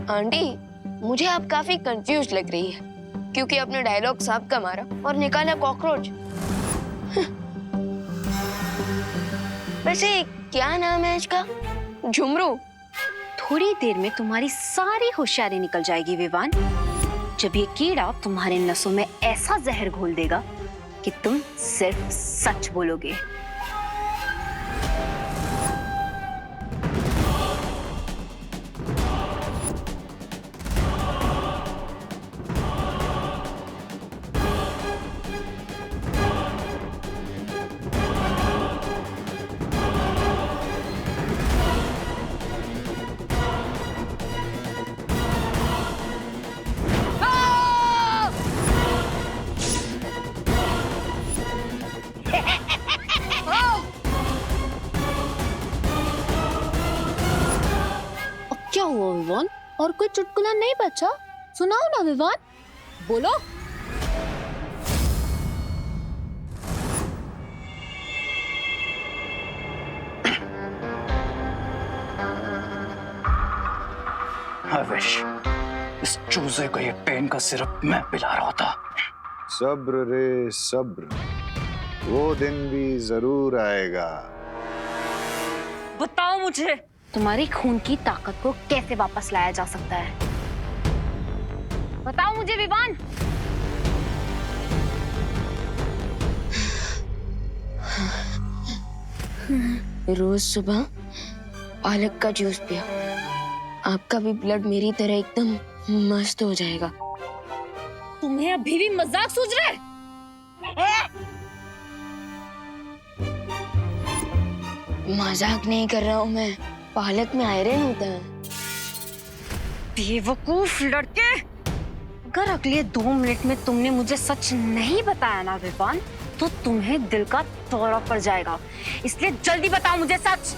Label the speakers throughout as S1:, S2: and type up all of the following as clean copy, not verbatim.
S1: Aunty, मुझे आप काफी कंफ्यूज लग रही है क्योंकि आपने डायलॉग सांप का मारा और निकाला कॉकरोच। वैसे क्या नाम है इसका? झुमरू।
S2: थोड़ी देर में तुम्हारी सारी होशियारी निकल जाएगी विवान, जब ये कीड़ा तुम्हारे नसों में ऐसा जहर घोल देगा कि तुम सिर्फ सच बोलोगे।
S3: क्या हुआ विवान? और कोई चुटकुला नहीं बचा? सुनाओ ना विवान, बोलो।
S4: I wish इस चूजे को ये पेन का सिरप मैं पिला रहा था।
S5: सब्र रे सब्र, वो दिन भी जरूर आएगा।
S2: बताओ मुझे, तुम्हारी खून की ताकत को कैसे वापस लाया जा सकता है? बताओ मुझे विवान।
S1: रोज सुबह पालक का जूस पिया, आपका भी ब्लड मेरी तरह एकदम मस्त हो जाएगा।
S3: तुम्हें अभी भी मजाक सूझ रहा है?
S1: मजाक नहीं कर रहा हूँ मैं, पालक में आयरन होता है।
S2: बेवकूफ लड़के, अगर अगले 2 मिनट में तुमने मुझे सच नहीं बताया ना विवान, तो तुम्हें दिल का दौरा पड़ जाएगा। इसलिए जल्दी बताओ मुझे सच।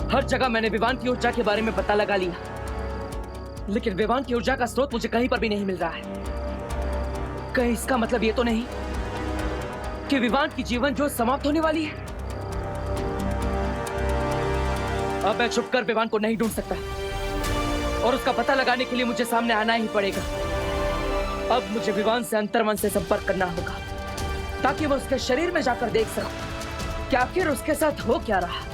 S6: हर जगह मैंने विवान की ऊर्जा के बारे में पता लगा लिया, लेकिन विवान की ऊर्जा का स्रोत मुझे कहीं पर भी नहीं मिल रहा है। कहीं इसका मतलब ये तो नहीं कि विवान की जीवन जो समाप्त होने वाली है? अब मैं छुपकर विवान को नहीं ढूंढ सकता और उसका पता लगाने के लिए मुझे सामने आना ही पड़ेगा। अब मुझे विवान से अंतर्मन से संपर्क करना होगा ताकि मैं उसके शरीर में जाकर देख सकूं कि आखिर उसके साथ हो क्या रहा।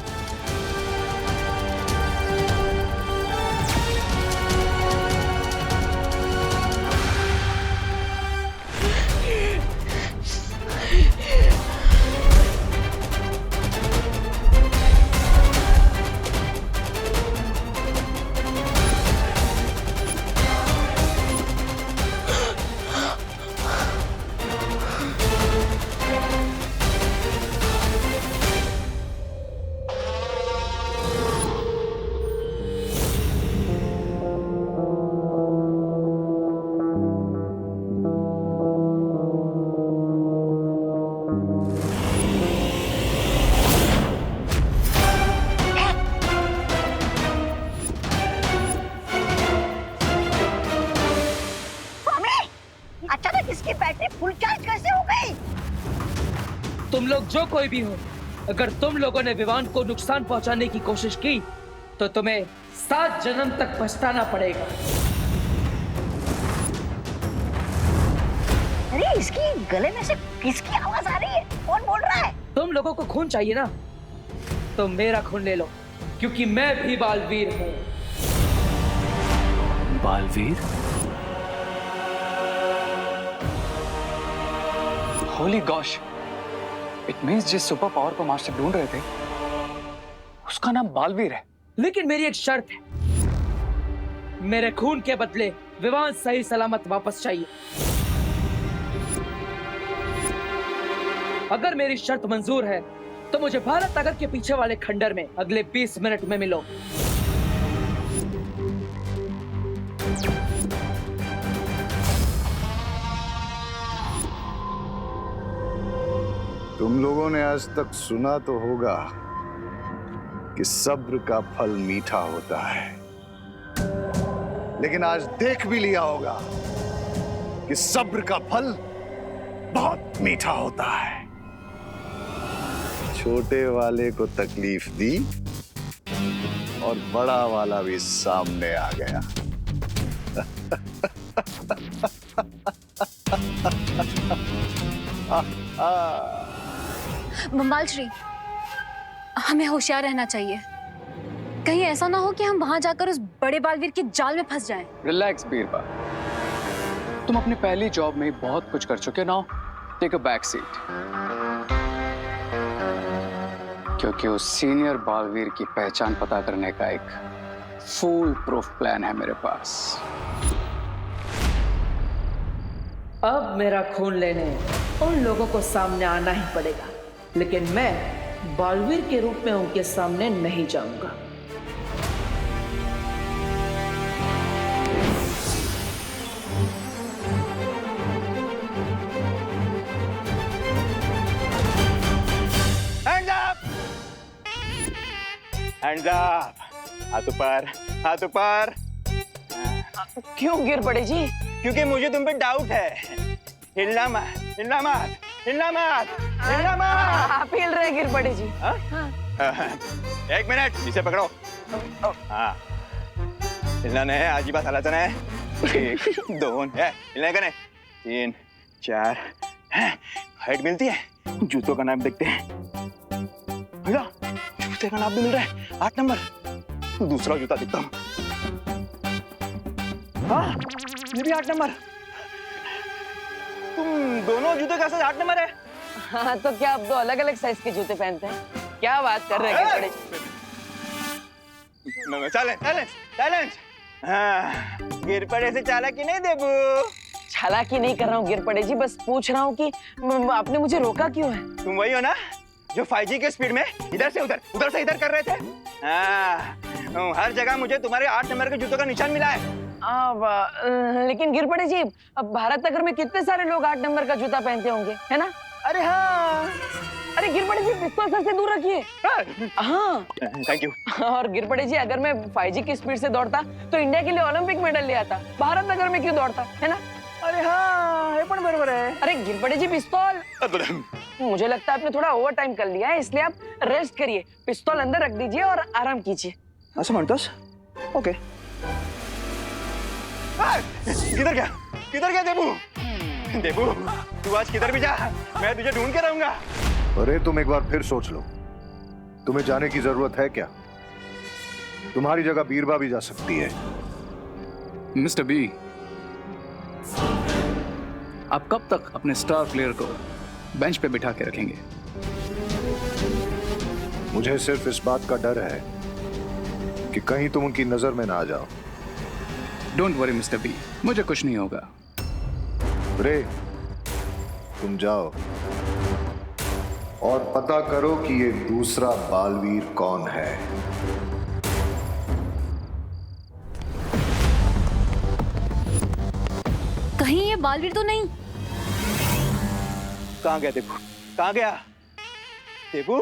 S7: इसकी बैटरी फुल चार्ज कैसे हो गई?
S6: तुम लोग जो कोई भी हो, अगर तुम लोगों ने विवान को नुकसान पहुंचाने की कोशिश की तो तुम्हें 7 जन्म तक पछताना पड़ेगा।
S7: अरे इसकी गले में से किसकी आवाज आ रही है? कौन बोल रहा है?
S6: तुम लोगों को खून चाहिए ना, तो मेरा खून ले लो, क्योंकि मैं भी बालवीर हूँ।
S4: Baalveer? Holi gosh, it means जिस सुपर पावर को मास्टर ढूंढ रहे थे उसका नाम बालवीर है।
S6: लेकिन मेरी एक शर्त है, मेरे खून के बदले विवान सही सलामत वापस चाहिए। अगर मेरी शर्त मंजूर है तो मुझे भारत नगर के पीछे वाले खंडर में अगले 20 मिनट में मिलो।
S5: तुम लोगों ने आज तक सुना तो होगा कि सब्र का फल मीठा होता है, लेकिन आज देख भी लिया होगा कि सब्र का फल बहुत मीठा होता है। छोटे वाले को तकलीफ दी और बड़ा वाला भी सामने आ गया।
S3: बम्बाल श्री, हमें होशियार रहना चाहिए। कहीं ऐसा ना हो कि हम वहां जाकर उस बड़े बालवीर के जाल में फंस जाएं।
S4: रिलैक्स बीरबा, तुम अपनी पहली जॉब में बहुत कुछ कर चुके ना। टेक अ बैक सीट, क्योंकि उस सीनियर बालवीर की पहचान पता करने का एक फुल प्रूफ प्लान है मेरे पास।
S6: अब मेरा खून लेने उन लोगों को सामने आना ही पड़ेगा, लेकिन मैं बालवीर के रूप में उनके सामने नहीं जाऊंगा।
S8: हैंड्स अप, हाथ ऊपर, हाथ ऊपर।
S7: क्यों गिर पड़े जी?
S8: क्योंकि मुझे तुम पे डाउट है। हिलना मत, हिलना मत, हिलना मत, हिलना मत।
S7: आप हिल रहे गिर पड़े जी।
S8: हाँ? एक मिनट, इसे पकड़ो। हाँ, हिलना नहीं है, आज ही बात हालत है। 1 2 है, हिलने का नहीं। 3 4 है, हाइट मिलती है। जूतों का नाम देखते हैं। भैया, जूते का नाम भी मिल रहा है। 8 नंबर। दूसरा जूता दिखता हूँ। हाँ, ये भी 8 नंबर। तुम दोनों जूते का साइज 8 नंबर है।
S7: हाँ, तो क्या आप 2 अलग-अलग साइज के जूते पहनते हैं? क्या बात कर रहे हैं गिर पड़े?
S8: साइलेंस। हाँ, गिर पड़े से चालाकी नहीं देबू।
S7: चालाकी नहीं कर रहा हूँ गिर पड़े जी, बस पूछ रहा हूँ कि आपने मुझे रोका क्यों है?
S8: तुम वही हो ना जो 5G के स्पीड में इधर से उधर, उधर से इधर कर रहे थे। हाँ, हर जगह मुझे तुम्हारे 8 नंबर के जूतों का निशान मिला है।
S7: लेकिन गिर पड़े जी, अब भारत नगर में कितने सारे लोग 8 नंबर का जूता पहनते होंगे, है ना?
S8: अरे हाँ,
S7: अरे गिर पड़े जी, पिस्तौल सर से दूर रखिए। हाँ,
S8: थैंक यू।
S7: और गिर पड़े जी, अगर मैं 5G की स्पीड से दौड़ता तो इंडिया के लिए ओलंपिक मेडल ले आता। भारत नगर में क्यों दौड़ता, है ना?
S8: अरे हाँ, ये पण बरोबर है।
S7: अरे गिर पड़े जी, पिस्तौल। मुझे लगता है आपने थोड़ा ओवर टाइम कर लिया है, इसलिए आप रेस्ट करिए, पिस्तौल अंदर रख दीजिए और आराम कीजिए।
S8: असं म्हणतोस? ओके। किधर गया देबू? तू आज किधर भी जा, मैं तुझे ढूंढ के रहूंगा।
S5: अरे तुम एक बार फिर सोच लो, तुम्हें जाने की जरूरत है क्या? तुम्हारी जगह बीरबा भी जा सकती है।
S4: मिस्टर बी, आप कब तक अपने स्टार प्लेयर को बेंच पे बिठा के रखेंगे?
S5: मुझे सिर्फ इस बात का डर है कि कहीं तुम उनकी नजर में ना आ जाओ।
S4: डोंट वरी मिस्टर बी, मुझे कुछ नहीं होगा।
S5: रे, तुम जाओ और पता करो कि ये दूसरा बालवीर कौन है।
S3: कहीं ये बालवीर तो नहीं?
S8: कहाँ गया देबू? कहाँ गया देबू?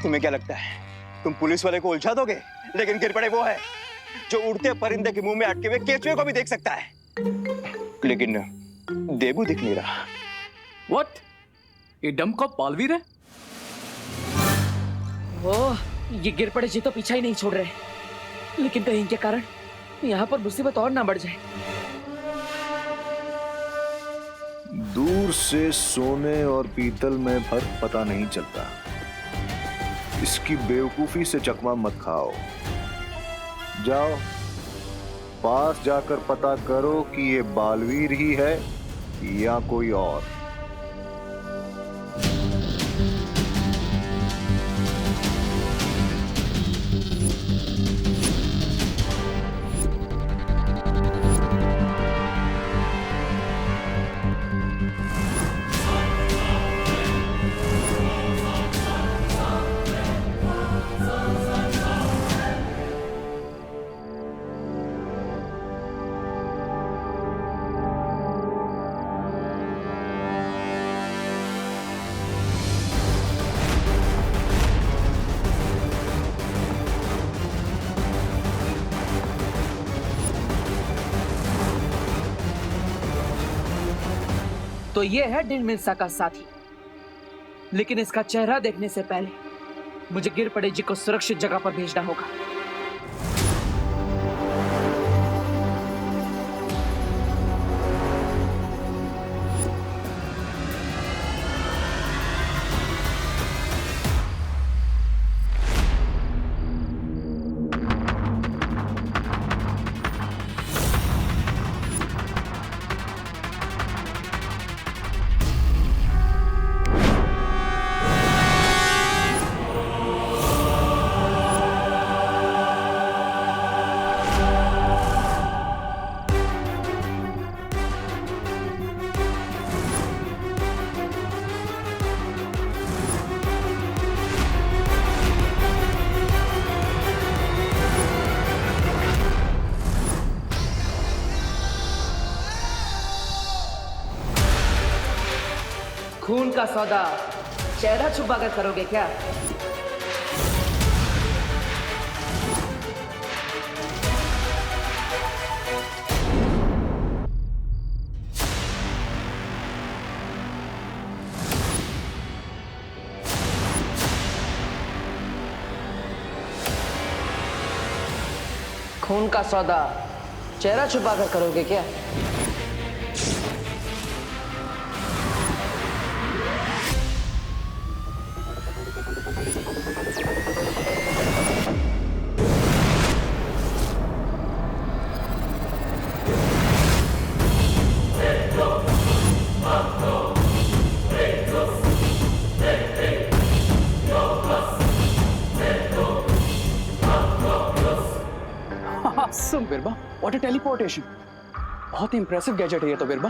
S8: तुम्हें क्या लगता है तुम पुलिस वाले को उलझा दोगे? लेकिन गिर पड़े वो है जो उड़ते परिंदे के मुंह में अटके हुए केचुए को भी देख सकता है, लेकिन देबू दिख नहीं रहा।
S4: What? ये डम का बालवीर है?
S6: वो ये गिर पड़े जी तो पीछा ही नहीं छोड़ रहे, लेकिन कहीं के कारण यहाँ पर मुसीबत और ना बढ़ जाए।
S5: दूर से सोने और पीतल में फर्क पता नहीं चलता। इसकी बेवकूफी से चकमा मत खाओ। जाओ, पास जाकर पता करो कि ये बालवीर ही है या कोई और।
S6: तो ये है डिनमिन्सा का साथी, लेकिन इसका चेहरा देखने से पहले मुझे गिरपड़े जी को सुरक्षित जगह पर भेजना होगा। खून का सौदा चेहरा छुपा कर करोगे क्या?
S7: खून का सौदा चेहरा छुपा कर करोगे क्या?
S4: Awesome, बिरबा, what a teleportation! बहुत इंप्रेसिव गैजेट है ये तो बिरबा।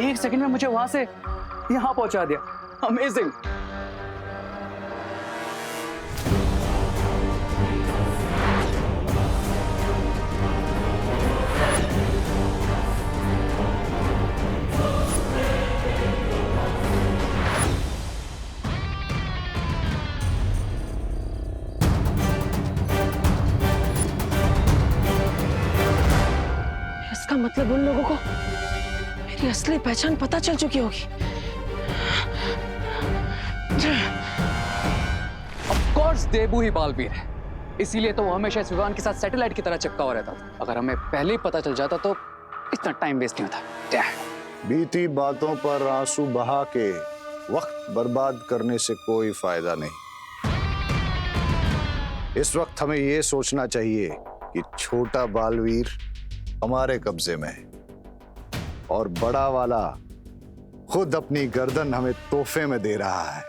S4: 1 सेकंड में मुझे वहां से यहाँ पहुंचा दिया। अमेजिंग।
S7: इसका मतलब उन लोगों को मेरी असली पहचान पता चल चुकी होगी।
S4: ऑफ कोर्स देबू ही बालवीर है, इसीलिए तो वो हमेशा इस विवान के साथ सैटेलाइट की तरह चिपका हुआ रहता था। अगर हमें पहले ही पता चल जाता तो इतना टाइम वेस्ट नहीं होता।
S5: बीती बातों पर आंसू बहा के वक्त बर्बाद करने से कोई फायदा नहीं। इस वक्त हमें यह सोचना चाहिए कि छोटा बालवीर हमारे कब्जे में है और बड़ा वाला खुद अपनी गर्दन हमें तोहफे में दे रहा है।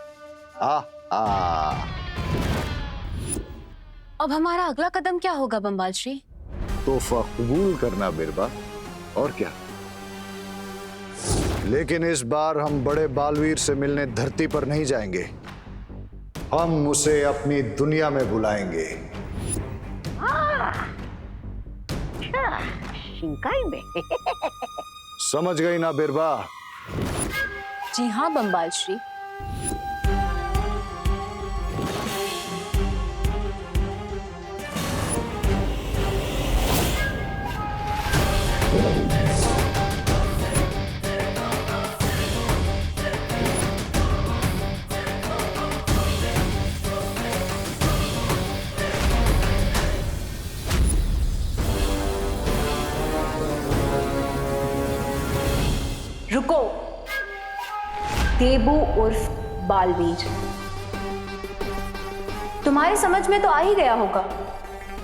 S3: अब हमारा अगला कदम क्या होगा बंबाल श्री?
S5: तोहफा कबूल करना बिरबा, और क्या। लेकिन इस बार हम बड़े बालवीर से मिलने धरती पर नहीं जाएंगे, हम उसे अपनी दुनिया में बुलाएंगे। समझ गई ना बिरबा?
S3: जी हाँ बंबाल श्री।
S2: रुको, देबू उर्फ बालवीर, तुम्हारी समझ में तो आ ही गया होगा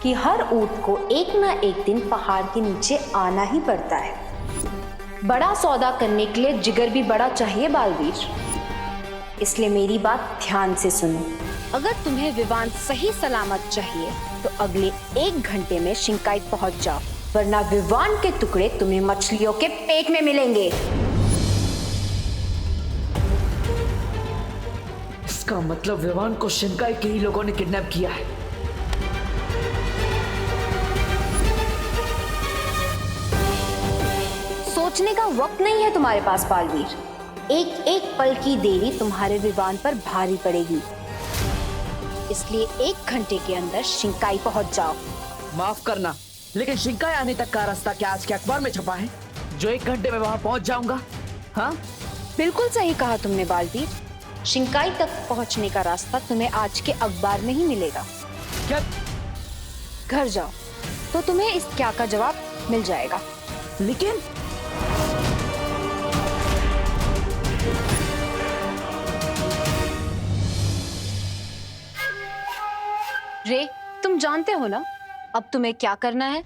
S2: कि हर ऊंट को एक ना एक दिन पहाड़ के नीचे आना ही पड़ता है। बड़ा सौदा करने के लिए जिगर भी बड़ा चाहिए बालवीर, इसलिए मेरी बात ध्यान से सुनो। अगर तुम्हें विवान सही सलामत चाहिए तो अगले 1 घंटे में शिंकाई पहुंच जाओ, वरना विवान के टुकड़े तुम्हें मछलियों के पेट में मिलेंगे।
S6: इसका मतलब विवान को शिंकाई के ही लोगों ने किडनैप किया है।
S2: सोचने का वक्त नहीं है तुम्हारे पास बालवीर। एक एक पल की देरी तुम्हारे विवान पर भारी पड़ेगी, इसलिए 1 घंटे के अंदर शिंकाई पहुंच जाओ।
S6: माफ करना, लेकिन शिंकाई आने तक का रास्ता क्या आज के अखबार में छपा है जो 1 घंटे में वहां पहुंच जाऊंगा?
S2: हाँ, बिल्कुल सही कहा तुमने बालवीर। शिंकाई तक पहुंचने का रास्ता तुम्हें आज के अखबार में ही मिलेगा।
S6: क्या?
S2: घर जाओ तो तुम्हें इस क्या का जवाब मिल जाएगा।
S7: लेकिन
S2: रे, तुम जानते हो ना अब तुम्हें क्या करना है?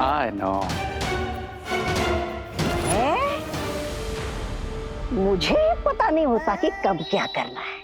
S4: I know.
S9: मुझे पता नहीं होता कि कब क्या करना है।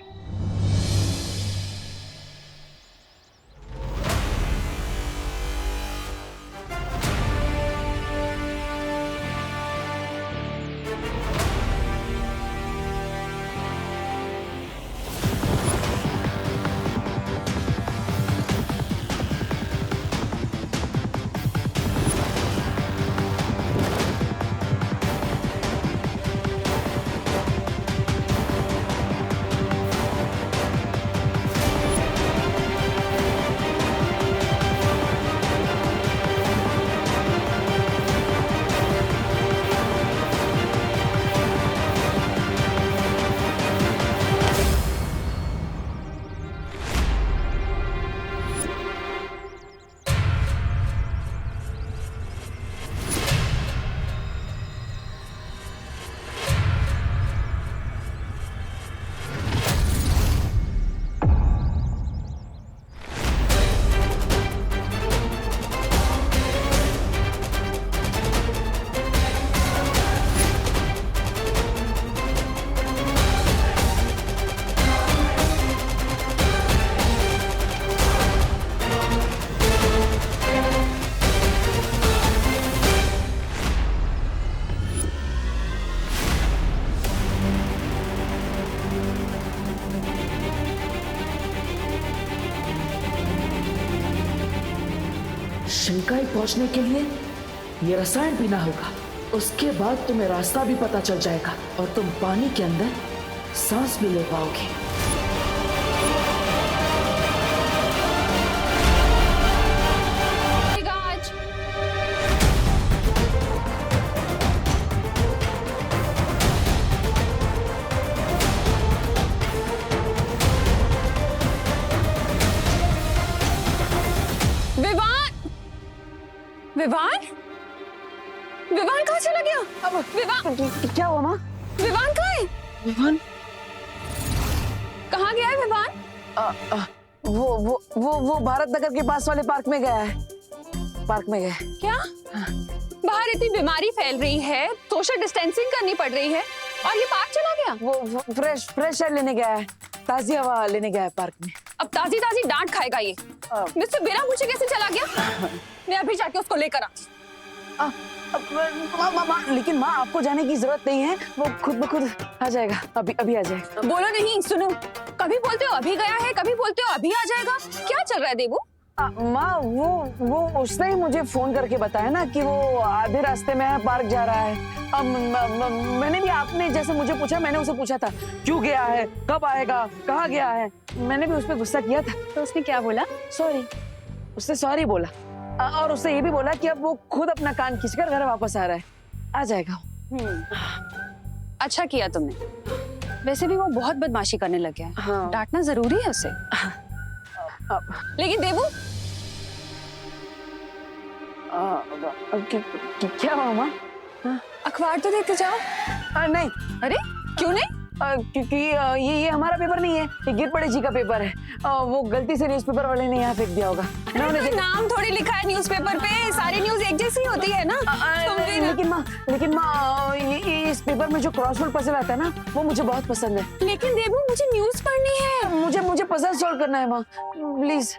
S7: शिंकाई पहुंचने के लिए ये रसायन पीना होगा। उसके बाद तुम्हें रास्ता भी पता चल जाएगा और तुम पानी के अंदर सांस भी ले पाओगे।
S3: विवान, विवान कहाँ चला गया? अब विवान
S7: क्या हुआ माँ?
S3: विवान कहाँ है?
S7: विवान
S3: कहाँ गया है विवान?
S7: वो भारत नगर के पास वाले पार्क में गया है। पार्क में गया है।
S3: क्या? बाहर इतनी बीमारी फैल रही है, सोशल डिस्टेंसिंग करनी पड़ रही है और ये पार्क चला गया?
S7: वो फ्रेश एयर लेने गया है, ताजी हवा लेने गया है पार्क में।
S3: अब ताजी ताजी डांट खाएगा ये। मिस्टर बिना पूछे कैसे चला गया? मैं अभी जाके उसको लेकर आती।
S7: लेकिन माँ आपको जाने की जरूरत नहीं है, वो खुद ब खुद आ जाएगा। अभी आ जाएगा।
S3: बोलो नहीं, सुनो, कभी बोलते हो अभी गया है, कभी बोलते हो अभी आ जाएगा। क्या चल रहा है देवू?
S7: माँ वो उसने ही मुझे फोन करके बताया ना कि वो आधे रास्ते में है, पार्क जा रहा है। अब मैंने भी, आपने जैसे मुझे पूछा, मैंने उसे पूछा था क्यों गया है, कब आएगा, कहाँ गया है। मैंने भी उस पर गुस्सा किया था।
S3: तो उसने क्या बोला?
S7: सॉरी। उसने सॉरी बोला और उससे ये भी बोला कि अब वो खुद अपना कान खींचकर घर वापस आ रहा है, आ जाएगा।
S3: अच्छा किया तुमने। वैसे भी वो बहुत बदमाशी करने लग गया है।
S7: हाँ।
S3: डांटना जरूरी है उसे। लेकिन देवू,
S7: क्या हुआ माँ?
S3: अखबार तो देते जाओ।
S7: नहीं।
S3: अरे क्यों नहीं?
S7: क्योंकि ये हमारा पेपर नहीं है, ये गिर पड़े जी का पेपर है। वो गलती से न्यूज़पेपर वाले ने यहाँ फेंक दिया होगा।
S3: अरे नाम थोड़ी लिखा है न्यूज़पेपर पे, सारी न्यूज़ एक जैसी होती है ना।
S7: लेकिन माँ ये इस पेपर में जो क्रॉसवर्ड पजल आता है ना, वो मुझे बहुत पसंद है।
S3: लेकिन देवू, मुझे न्यूज़ पढ़नी है।
S7: मुझे पजल सॉल्व करना है माँ, प्लीज।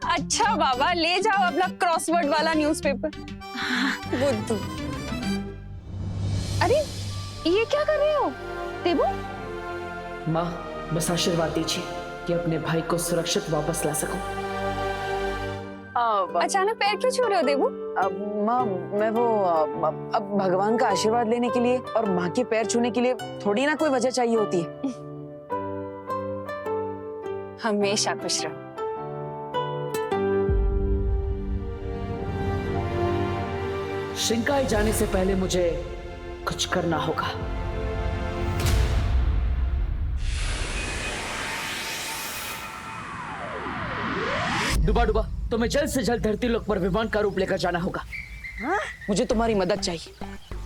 S3: अच्छा बाबा, ले जाओ अपना क्रॉसवर्ड वाला न्यूज़पेपर। बुद्धू। अरे ये क्या कर रहे हो देवू?
S7: माँ बस आशीर्वाद दीजिए कि अपने भाई को सुरक्षित वापस ला सकूं।
S3: अचानक पैर क्यों छू रहे हो देवू?
S7: माँ मैं वो अब भगवान का आशीर्वाद लेने के लिए और माँ के पैर छूने के लिए थोड़ी ना कोई वजह चाहिए होती है।
S3: हमेशा खुश रहो।
S6: शिंकाई जाने से पहले मुझे कुछ करना होगा। डुबा डुबा, तुम्हें जल्द से जल्द धरती लोक पर विमान का रूप लेकर जाना होगा।
S7: मुझे तुम्हारी मदद चाहिए।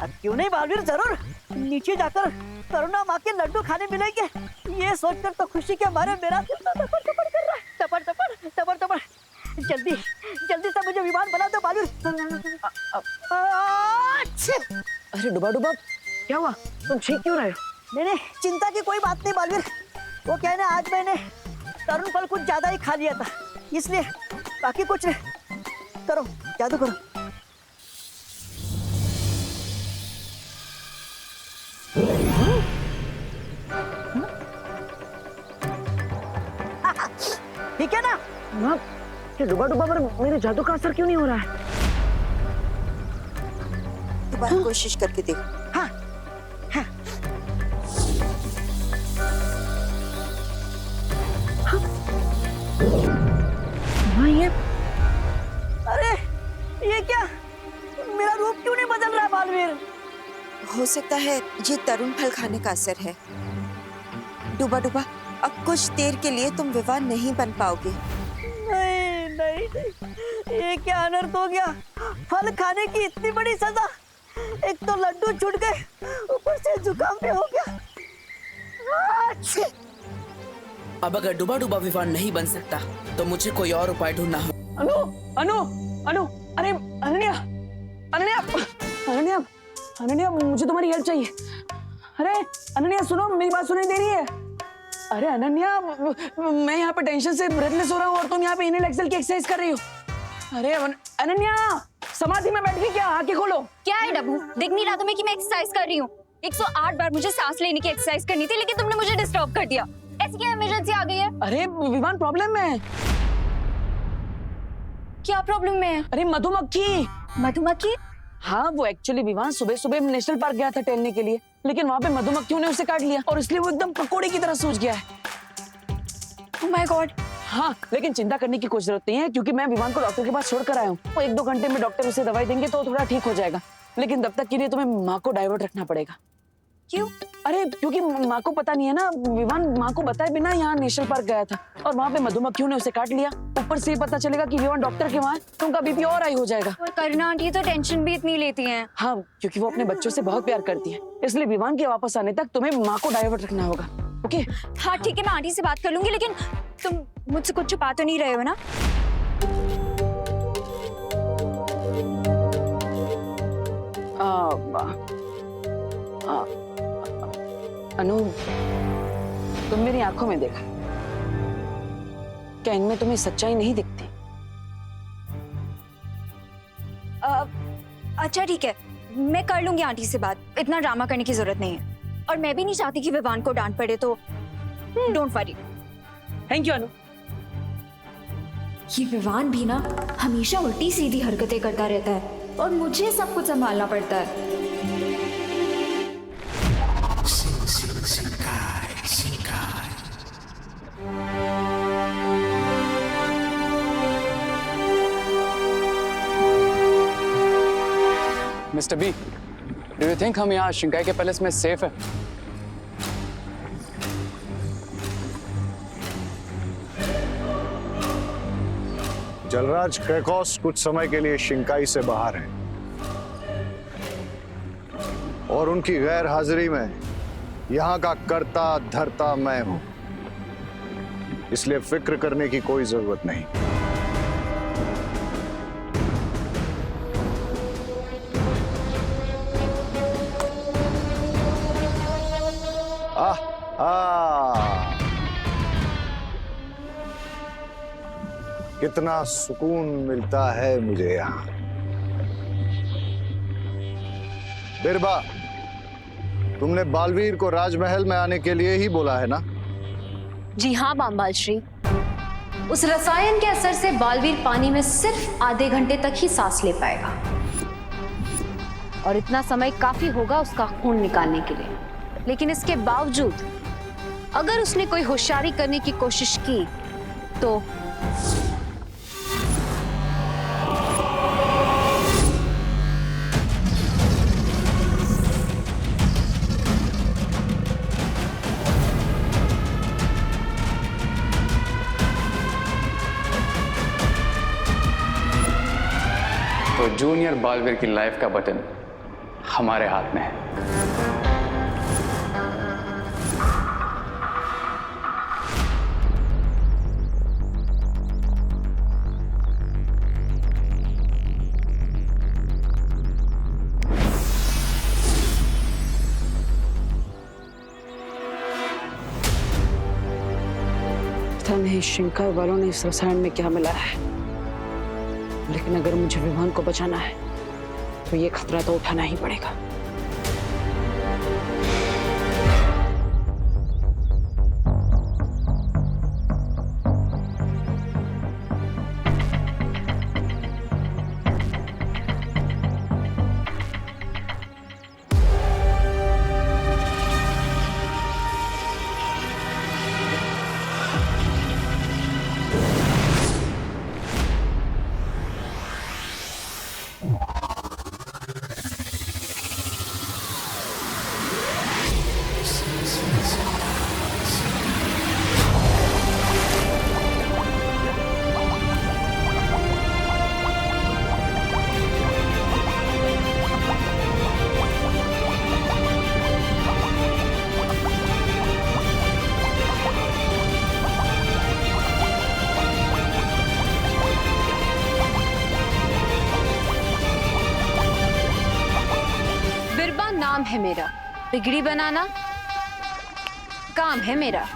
S10: अब क्यों नहीं बालवीर, जरूर। नीचे जाकर करुणा माँ के लड्डू खाने मिलेंगे, ये सोचकर तो खुशी के मारे मेरा दिल तो टपड़ टपड़ कर रहा है। टपड़ टपड़ टपड़ टपड़। जल्दी जल्दी से मुझे विमान बना दो बालवीर।
S7: अरे डुबा डुबा, क्या हुआ? तुम ठीक क्यों रहे हो?
S10: नहीं, चिंता की कोई बात नहीं बालवीर। वो क्या है ना, आज मैंने तरुण फल कुछ ज्यादा ही खा लिया था, इसलिए बाकी कुछ नहीं। करो, जादू करो। ठीक है ना?
S7: ये डुबा डुबा पर मेरे जादू का असर क्यों नहीं हो रहा है?
S11: दोबारा कोशिश करके देखो।
S10: हाँ, हाँ।
S7: हाँ, ये
S10: अरे ये क्या, मेरा रूप क्यों नहीं बदल रहा बालवीर?
S11: हो सकता है ये तरुण फल खाने का असर है। डुबा डुबा, अब कुछ देर के लिए तुम विवाह नहीं बन पाओगे।
S10: नहीं नहीं नहीं, ये क्या अनर्थ हो गया? फल खाने की इतनी बड़ी सजा, एक तो लड्डू छूट गए, ऊपर से जुकाम भी हो गया।
S12: अब अगर डुबा डुबा विवान नहीं बन सकता तो मुझे कोई और उपाय ढूंढना हो।
S7: अनु अनु अनु, अरे अनन्या अनन्या अनन्या अनन्या, मुझे तुम्हारी हेल्प चाहिए। अरे अनन्या सुनो, मेरी बात सुनाई दे रही है? अरे अनन्या, मैं यहाँ पे टेंशन से ब्रेथलेस हो रहा हूँ और तुम यहाँ पे इनहेल एक्सेल की एक्सरसाइज कर रही हो। अरे अनन्या, समाधि में बैठ के क्या, आंखें खोलो।
S3: क्या है डब्बू, दिख नहीं रहा तुम्हें कि मैं एक्सरसाइज कर रही हूँ? 108 बार मुझे सांस लेने की एक्सरसाइज करनी थी, लेकिन तुमने मुझे डिस्टर्ब कर दिया। ऐसी क्या इमरजेंसी आ गई है?
S7: अरे विमान प्रॉब्लम में है।
S3: क्या प्रॉब्लम में है?
S7: अरे मधुमक्खी।
S3: मधुमक्खी?
S7: हाँ, वो एक्चुअली विमान सुबह सुबह नेशनल पार्क गया था टहलने के लिए, लेकिन वहाँ पे मधुमक्खियों ने उसे काट लिया और इसलिए वो एकदम पकोड़े की तरह सूज गया है।
S3: Oh my God.
S7: हाँ, लेकिन चिंता करने की कोई जरूरत नहीं है, क्योंकि मैं विमान को डॉक्टर के पास छोड़कर आया हूँ। वो 1-2 घंटे में डॉक्टर उसे दवाई देंगे तो थोड़ा ठीक हो जाएगा, लेकिन तब तक के लिए तुम्हें माँ को डाइवर्ट रखना पड़ेगा।
S3: क्यों?
S7: अरे क्योंकि माँ को पता नहीं है ना, विमान माँ को बताए बिना यहाँ नेशनल पार्क गया था और वहाँ पे मधुमक्खियों ने उसे काट लिया। ऊपर से पता चलेगा कि विमान डॉक्टर के वहाँ है तो उनका बीपी और हाई हो जाएगा।
S3: और करुणा आंटी तो टेंशन भी इतनी लेती हैं।
S7: हाँ, क्योंकि वो अपने बच्चों से बहुत प्यार करती है, इसलिए विमान के वापस आने तक तुम्हें माँ को डाइवर्ट रखना होगा। ओके?
S3: हाँ ठीक है, मैं आंटी से बात कर लूंगी, लेकिन तुम मुझसे कुछ छुपा तो नहीं रहे हो ना?
S7: अनु, तुम मेरी आंखों में देखा, क्या इनमें तुम्हें सच्चाई नहीं दिखती?
S3: अच्छा ठीक है, मैं कर लूंगी आंटी से बात, इतना ड्रामा करने की जरूरत नहीं है। और मैं भी नहीं चाहती कि विवान को डांट पड़े, तो डोंट वरी।
S7: थैंक यू अनु।
S3: ये विवान भी ना हमेशा उल्टी सीधी हरकतें करता रहता है और मुझे सब कुछ संभालना पड़ता है।
S4: Mister B, do you think हम यहाँ शिंकाई के पैलेस में सेफ है?
S5: जलराज क्रेकोस कुछ समय के लिए शिंकाई से बाहर हैं और उनकी गैर हाजिरी में यहाँ का कर्ता धर्ता मैं हूं, इसलिए फिक्र करने की कोई जरूरत नहीं। कितना सुकून मिलता है मुझे यहाँ। बिरबा, तुमने बालवीर को राजमहल में आने के लिए ही बोला है ना?
S2: जी हाँ बामबाल श्री, उस रसायन के असर से बालवीर पानी में सिर्फ आधे घंटे तक ही सांस ले पाएगा और इतना समय काफी होगा उसका खून निकालने के लिए। लेकिन इसके बावजूद अगर उसने कोई होशियारी करने की कोशिश की तो
S4: तो जूनियर बालवीर की लाइफ का बटन हमारे हाथ में है।
S7: पता नहीं शिंका वालों ने इस रसायन में क्या मिलाया है, लेकिन अगर मुझे विवान को बचाना है तो ये खतरा तो उठाना ही पड़ेगा।
S3: नाम है मेरा, बिगड़ी बनाना काम है मेरा।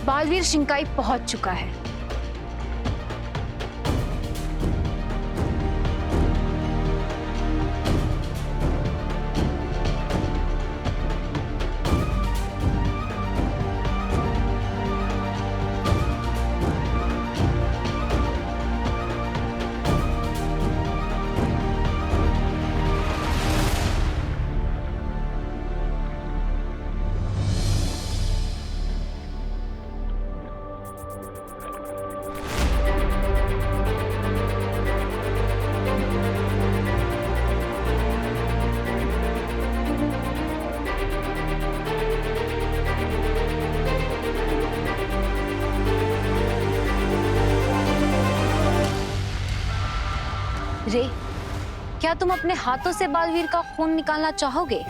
S3: बालवीर शिंकाई पहुंच चुका है। रे, क्या तुम अपने हाथों से बालवीर का खून निकालना चाहोगे?